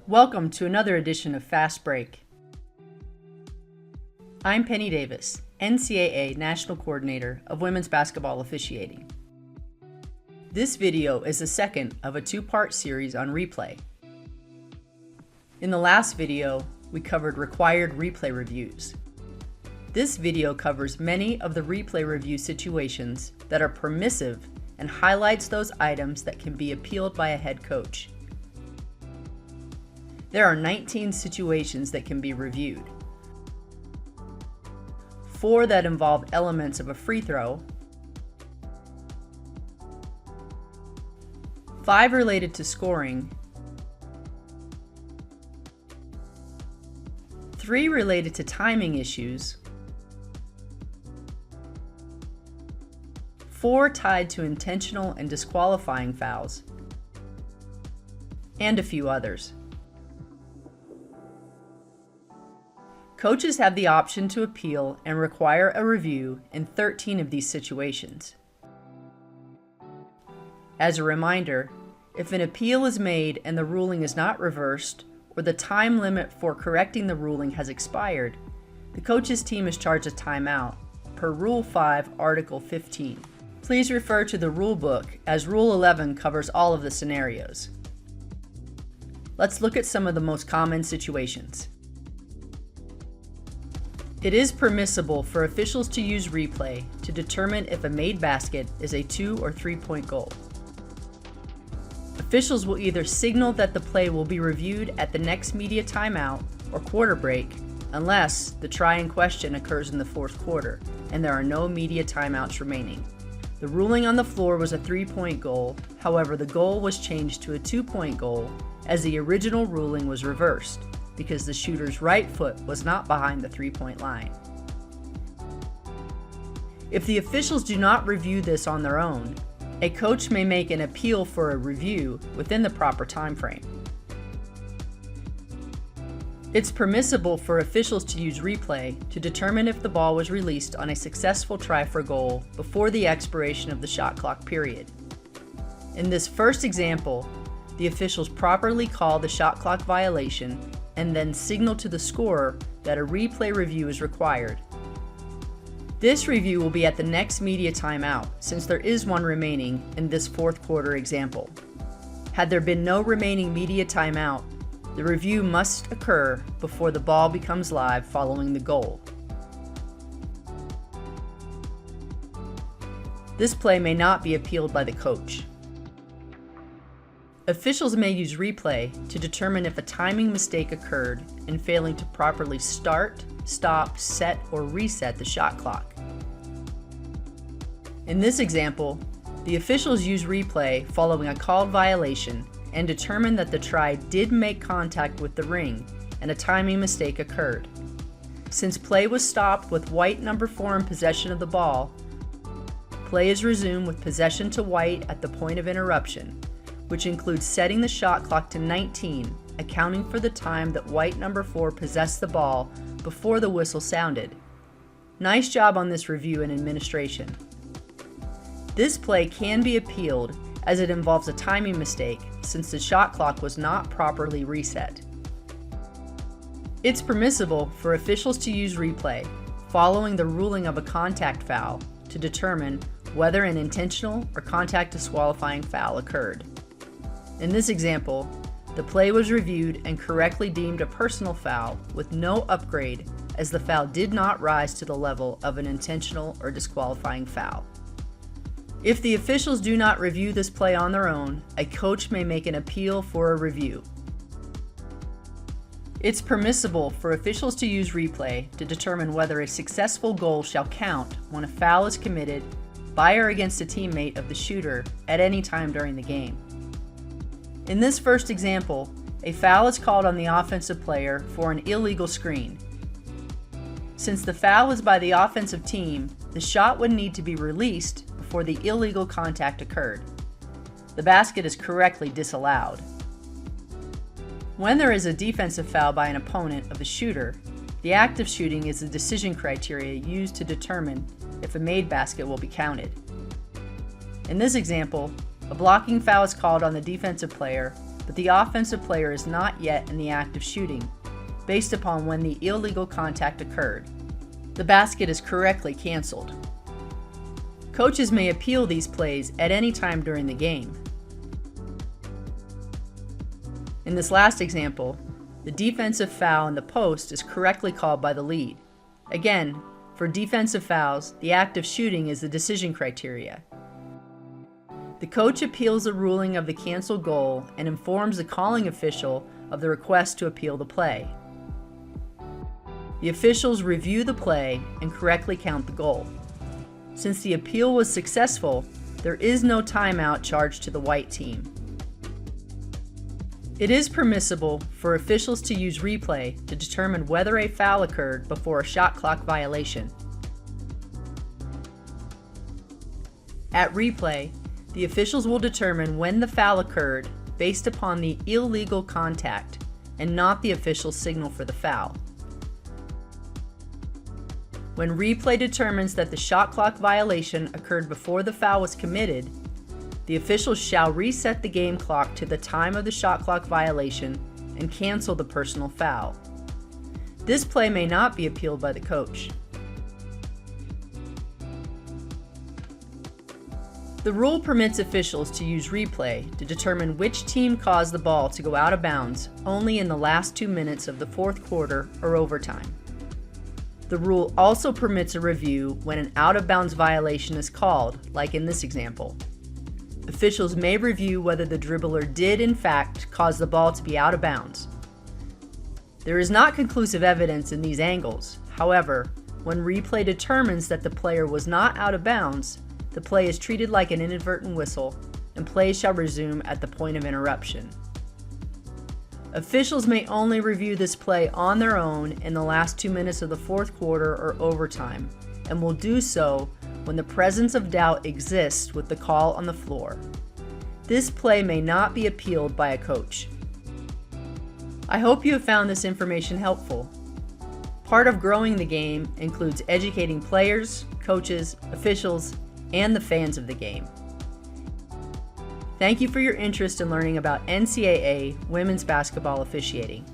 Welcome to another edition of Fast Break. I'm Penny Davis, NCAA National Coordinator of Women's Basketball Officiating. This video is the second of a two-part series on replay. In the last video, we covered required replay reviews. This video covers many of the replay review situations that are permissive and highlights those items that can be appealed by a head coach. There are 19 situations that can be reviewed. 4 that involve elements of a free throw, 5 related to scoring, 3 related to timing issues, 4 tied to intentional and disqualifying fouls, and a few others. Coaches have the option to appeal and require a review in 13 of these situations. As a reminder, if an appeal is made and the ruling is not reversed, or the time limit for correcting the ruling has expired, the coach's team is charged a timeout, per Rule 5, Article 15. Please refer to the rule book, as Rule 11 covers all of the scenarios. Let's look at some of the most common situations. It is permissible for officials to use replay to determine if a made basket is a 2 or 3-point goal. Officials will either signal that the play will be reviewed at the next media timeout or quarter break, unless the try in question occurs in the fourth quarter and there are no media timeouts remaining. The ruling on the floor was a 3-point goal, however the goal was changed to a 2-point goal as the original ruling was reversed, because the shooter's right foot was not behind the 3-point line. If the officials do not review this on their own, a coach may make an appeal for a review within the proper time frame. It's permissible for officials to use replay to determine if the ball was released on a successful try for goal before the expiration of the shot clock period. In this first example, the officials properly call the shot clock violation and then signal to the scorer that a replay review is required. This review will be at the next media timeout, since there is one remaining in this fourth quarter example. Had there been no remaining media timeout, the review must occur before the ball becomes live following the goal. This play may not be appealed by the coach. Officials may use replay to determine if a timing mistake occurred in failing to properly start, stop, set, or reset the shot clock. In this example, the officials use replay following a called violation and determine that the try did make contact with the ring and a timing mistake occurred. Since play was stopped with white number 4 in possession of the ball, play is resumed with possession to white at the point of interruption, which includes setting the shot clock to 19, accounting for the time that white number 4 possessed the ball before the whistle sounded. Nice job on this review and administration. This play can be appealed as it involves a timing mistake since the shot clock was not properly reset. It's permissible for officials to use replay following the ruling of a contact foul to determine whether an intentional or contact disqualifying foul occurred. In this example, the play was reviewed and correctly deemed a personal foul with no upgrade, as the foul did not rise to the level of an intentional or disqualifying foul. If the officials do not review this play on their own, a coach may make an appeal for a review. It's permissible for officials to use replay to determine whether a successful goal shall count when a foul is committed by or against a teammate of the shooter at any time during the game. In this first example, a foul is called on the offensive player for an illegal screen. Since the foul is by the offensive team, the shot would need to be released before the illegal contact occurred. The basket is correctly disallowed. When there is a defensive foul by an opponent of a shooter, the act of shooting is the decision criteria used to determine if a made basket will be counted. In this example, a blocking foul is called on the defensive player, but the offensive player is not yet in the act of shooting, based upon when the illegal contact occurred. The basket is correctly canceled. Coaches may appeal these plays at any time during the game. In this last example, the defensive foul in the post is correctly called by the lead. Again, for defensive fouls, the act of shooting is the decision criteria. The coach appeals the ruling of the canceled goal and informs the calling official of the request to appeal the play. The officials review the play and correctly count the goal. Since the appeal was successful, there is no timeout charged to the white team. It is permissible for officials to use replay to determine whether a foul occurred before a shot clock violation. At replay, the officials will determine when the foul occurred based upon the illegal contact and not the official signal for the foul. When replay determines that the shot clock violation occurred before the foul was committed, the officials shall reset the game clock to the time of the shot clock violation and cancel the personal foul. This play may not be appealed by the coach. The rule permits officials to use replay to determine which team caused the ball to go out of bounds only in the last 2 minutes of the fourth quarter or overtime. The rule also permits a review when an out-of-bounds violation is called, like in this example. Officials may review whether the dribbler did in fact cause the ball to be out of bounds. There is not conclusive evidence in these angles. However, when replay determines that the player was not out of bounds, the play is treated like an inadvertent whistle, and play shall resume at the point of interruption. Officials may only review this play on their own in the last 2 minutes of the fourth quarter or overtime, and will do so when the presence of doubt exists with the call on the floor. This play may not be appealed by a coach. I hope you have found this information helpful. Part of growing the game includes educating players, coaches, officials, and the fans of the game. Thank you for your interest in learning about NCAA women's basketball officiating.